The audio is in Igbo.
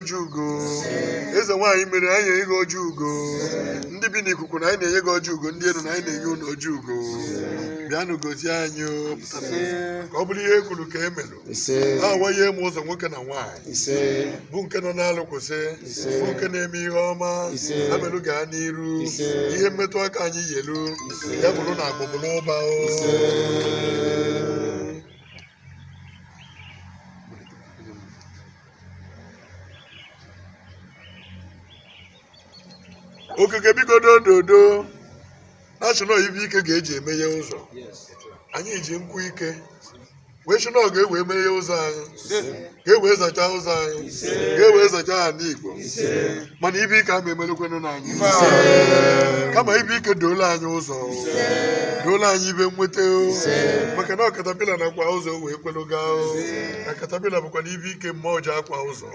Ojugo eze nwaanyị mere anyị enye gị ojugo ndị bi n'ikuku na anyị na-enye gị ojugo ndị elu na anyị na-enye unu ojugo bịanụ gozie anyị ka ọ bụrụ ihe ekwuru ka e merụ ha awaghị eme ụzọ nwoke na nwaanyị bụ nke nọ n'alụ kwụsị bụ nke na-eme ihe ọma ha merụ gaa n'iru ihe mmetụ aka anyị yelu ya bụrụ na agbụgbụ n'ụba okike biko dododo national ibe ike ga-eji emeghe ụzọ anyị ji nkwụ ike wee chụ na ọ ga-ewe emeghe ụzọ anyị ga-ewe zachaa ụzọ anyị ga-ewe zachaa ha n'Igbo mana ibe ike ama emerụkwenụ n'anyị kama ibe ike doola anyị ụzọ doola anyị ibe nweta maka na katapila nakwa ụzọ wee kwelu gaa na katapila bụkwa na ibe ike mmụọ ji akwa ụzọ